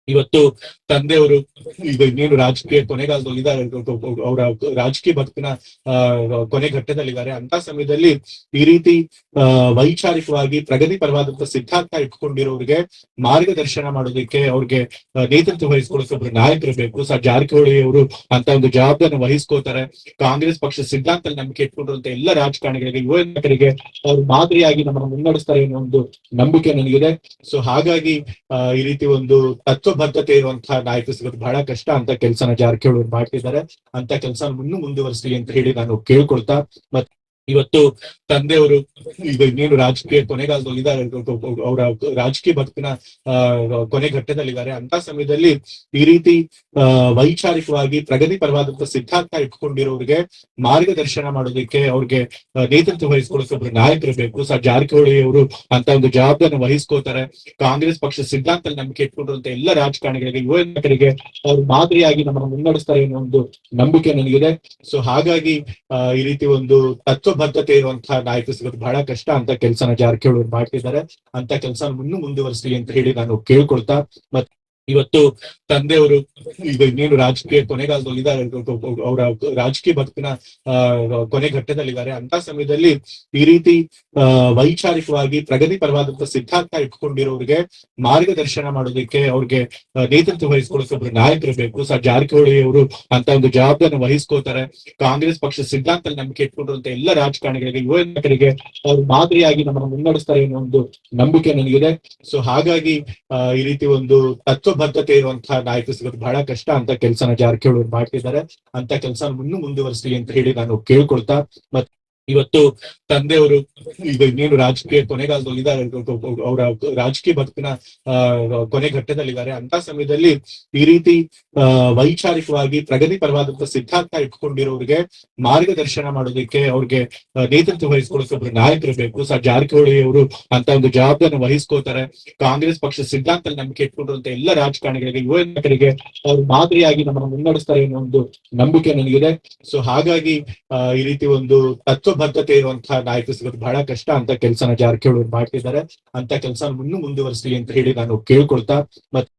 ಇವತ್ತು ತಂದೆಯವರು ಈಗ ಇನ್ನೇನು ರಾಜಕೀಯ ಕೊನೆಗಾಲದಲ್ಲಿ ಇದ್ದಾರೆ, ಅವರ ರಾಜಕೀಯ ಬದುಕಿನ ಕೊನೆ ಘಟ್ಟದಲ್ಲಿದ್ದಾರೆ. ಅಂತ ಸಮಯದಲ್ಲಿ ಈ ರೀತಿ ವೈಚಾರಿಕವಾಗಿ ಪ್ರಗತಿಪರವಾದಂತಹ ಸಿದ್ಧಾಂತ ಇಟ್ಕೊಂಡಿರೋರಿಗೆ ಮಾರ್ಗದರ್ಶನ ಮಾಡೋದಕ್ಕೆ, ಅವ್ರಿಗೆ ನೇತೃತ್ವ ವಹಿಸ್ಕೊಳ್ಳೋಕೆ ಒಬ್ರು ನಾಯಕರು ಬೇಕು. ಜಾರಕಿಹೊಳಿ ಅವರು ಅಂತ ಒಂದು ಜವಾಬ್ದಾರಿ ವಹಿಸ್ಕೋತಾರೆ. ಕಾಂಗ್ರೆಸ್ ಪಕ್ಷ ಸಿದ್ಧಾಂತ ನಂಬಿಕೆ ಇಟ್ಕೊಂಡಿರುವಂತ ಎಲ್ಲ ರಾಜಕಾರಣಿಗಳಿಗೆ, ಯುವ ನಾಯಕರಿಗೆ ಅವ್ರು ಮಾದರಿಯಾಗಿ ನಮ್ಮನ್ನು ಮುನ್ನಡೆಸ್ತಾರೆ ಅನ್ನೋ ಒಂದು ನಂಬಿಕೆ ನನಗಿದೆ. ಸೊ ಹಾಗಾಗಿ ಈ ರೀತಿ ಒಂದು ತತ್ವಬದ್ಧತೆ ಇರುವಂತಹ ನಾಯಕ ಸಿಗೋದು ಬಹಳ ಕಷ್ಟ. ಅಂತ ಕೆಲಸನ ಜಾರಕಿಹೊಳಿ ಮಾಡ್ತಿದ್ದಾರೆ. ಅಂತ ಕೆಲಸ ಇನ್ನೂ ಮುಂದುವರಿಸಲಿ ಅಂತ ಹೇಳಿ ನಾನು ಕೇಳ್ಕೊಳ್ತಾ, ಮತ್ತೆ ಇವತ್ತು ತಂದೆಯವರು ಈಗ ಇನ್ನೇನು ರಾಜಕೀಯ ಕೊನೆಗಾಲದಲ್ಲಿ ಇದ್ದಾರೆ, ಅವರ ರಾಜಕೀಯ ಬದುಕಿನ ಕೊನೆ ಘಟ್ಟದಲ್ಲಿದ್ದಾರೆ. ಅಂತ ಸಮಯದಲ್ಲಿ ಈ ರೀತಿ ವೈಚಾರಿಕವಾಗಿ ಪ್ರಗತಿಪರವಾದಂತಹ ಸಿದ್ಧಾಂತ ಇಟ್ಕೊಂಡಿರೋರಿಗೆ ಮಾರ್ಗದರ್ಶನ ಮಾಡೋದಕ್ಕೆ, ಅವ್ರಿಗೆ ನೇತೃತ್ವ ವಹಿಸ್ಕೊಳ್ಳೋಕೆ ಒಬ್ರು ನಾಯಕರು ಬೇಕು. ಜಾರಕಿಹೊಳಿ ಅವರು ಅಂತ ಒಂದು ಜವಾಬ್ದಾರಿ ವಹಿಸ್ಕೋತಾರೆ. ಕಾಂಗ್ರೆಸ್ ಪಕ್ಷ ಸಿದ್ಧಾಂತ ನಂಬಿಕೆ ಇಟ್ಕೊಂಡಿರುವಂತ ಎಲ್ಲ ರಾಜಕಾರಣಿಗಳಿಗೆ, ಯುವ ನಾಯಕರಿಗೆ ಅವ್ರು ಮಾದರಿಯಾಗಿ ನಮ್ಮನ್ನು ಮುನ್ನಡೆಸ್ತಾರೆ ಅನ್ನೋ ಒಂದು ನಂಬಿಕೆ ನನಗಿದೆ. ಸೊ ಹಾಗಾಗಿ ಈ ರೀತಿ ಒಂದು ತತ್ವಬದ್ಧತೆ ಇರುವಂತಹ ನಾಯಕ ಸಿಗೋದು ಬಹಳ ಕಷ್ಟ. ಅಂತ ಕೆಲಸನ ಜಾರಕಿಹೊಳಿ ಮಾಡ್ತಿದ್ದಾರೆ. ಅಂತ ಕೆಲಸ ಇನ್ನೂ ಮುಂದುವರಿಸಲಿ ಅಂತ ಹೇಳಿ ನಾನು ಕೇಳ್ಕೊಳ್ತಾ, ಮತ್ತೆ ಇವತ್ತು ತಂದೆಯವರು ಈಗ ಇನ್ನೇನು ರಾಜಕೀಯ ಕೊನೆಗಾಲದಲ್ಲಿ ಇದ್ದಾರೆ, ಅವರ ರಾಜಕೀಯ ಬದುಕಿನ ಕೊನೆ ಘಟ್ಟದಲ್ಲಿದ್ದಾರೆ. ಅಂತ ಸಮಯದಲ್ಲಿ ಈ ರೀತಿ ವೈಚಾರಿಕವಾಗಿ ಪ್ರಗತಿಪರವಾದಂತಹ ಸಿದ್ಧಾಂತ ಇಟ್ಕೊಂಡಿರೋರಿಗೆ ಮಾರ್ಗದರ್ಶನ ಮಾಡೋದಕ್ಕೆ, ಅವ್ರಿಗೆ ನೇತೃತ್ವ ವಹಿಸ್ಕೊಳ್ಳೋಕೆ ಒಬ್ರು ನಾಯಕರು ಬೇಕು. ಜಾರಕಿಹೊಳಿ ಅವರು ಅಂತ ಒಂದು ಜವಾಬ್ದಾರಿ ವಹಿಸ್ಕೋತಾರೆ. ಕಾಂಗ್ರೆಸ್ ಪಕ್ಷ ಸಿದ್ಧಾಂತ ನಂಬಿಕೆ ಇಟ್ಕೊಂಡಿರುವಂತ ಎಲ್ಲ ರಾಜಕಾರಣಿಗಳಿಗೆ, ಯುವ ನಾಯಕರಿಗೆ ಅವ್ರು ಮಾದರಿಯಾಗಿ ನಮ್ಮನ್ನು ಮುನ್ನಡೆಸ್ತಾರೆ ಅನ್ನೋ ಒಂದು ನಂಬಿಕೆ ನನಗಿದೆ. ಸೊ ಹಾಗಾಗಿ ಈ ರೀತಿ ಒಂದು ತತ್ವಬದ್ಧತೆ ಇರುವಂತಹ ನಾಯಕ ಸಿಗೋದು ಬಹಳ ಕಷ್ಟ. ಅಂತ ಕೆಲಸನ ಜಾರಕಿಹೊಳಿ ಮಾಡ್ತಿದ್ದಾರೆ. ಅಂತ ಕೆಲಸ ಇನ್ನೂ ಮುಂದುವರಿಸಲಿ ಅಂತ ಹೇಳಿ ನಾನು ಕೇಳ್ಕೊಳ್ತಾ, ಮತ್ತೆ ಇವತ್ತು ತಂದೆಯವರು ಈಗ ಇನ್ನೇನು ರಾಜಕೀಯ ಕೊನೆಗಾಲದಲ್ಲಿ ಇದ್ದಾರೆ, ಅವರ ರಾಜಕೀಯ ಬದುಕಿನ ಕೊನೆ ಘಟ್ಟದಲ್ಲಿದ್ದಾರೆ. ಅಂತ ಸಮಯದಲ್ಲಿ ಈ ರೀತಿ ವೈಚಾರಿಕವಾಗಿ ಪ್ರಗತಿಪರವಾದಂತಹ ಸಿದ್ಧಾಂತ ಇಟ್ಕೊಂಡಿರೋರಿಗೆ ಮಾರ್ಗದರ್ಶನ ಮಾಡೋದಕ್ಕೆ, ಅವ್ರಿಗೆ ನೇತೃತ್ವ ವಹಿಸ್ಕೊಳ್ಳೋಕೆ ಒಬ್ರು ನಾಯಕರು ಬೇಕು. ಜಾರಕಿಹೊಳಿ ಅವರು ಅಂತ ಒಂದು ಜವಾಬ್ದಾರಿ ವಹಿಸ್ಕೋತಾರೆ. ಕಾಂಗ್ರೆಸ್ ಪಕ್ಷ ಸಿದ್ಧಾಂತ ನಂಬಿಕೆ ಇಟ್ಕೊಂಡಿರುವಂತ ಎಲ್ಲ ರಾಜಕಾರಣಿಗಳಿಗೆ, ಯುವ ನಾಯಕರಿಗೆ ಅವ್ರು ಮಾದರಿಯಾಗಿ ನಮ್ಮನ್ನು ಮುನ್ನಡೆಸ್ತಾರೆ ಅನ್ನೋ ಒಂದು ನಂಬಿಕೆ ನನಗಿದೆ. ಸೊ ಹಾಗಾಗಿ ಈ ರೀತಿ ಒಂದು ತತ್ವಬದ್ಧತೆ ಇರುವಂತಹ ನಾಯಕ ಸಿಗೋದು ಬಹಳ ಕಷ್ಟ. ಅಂತ ಕೆಲಸನ ಜಾರಕಿಹೊಳಿ ಮಾಡ್ತಿದ್ದಾರೆ. ಅಂತ ಕೆಲಸ ಇನ್ನೂ ಮುಂದುವರಿಸಲಿ ಅಂತ ಹೇಳಿ ನಾನು ಕೇಳ್ಕೊಳ್ತಾ, ಮತ್ತೆ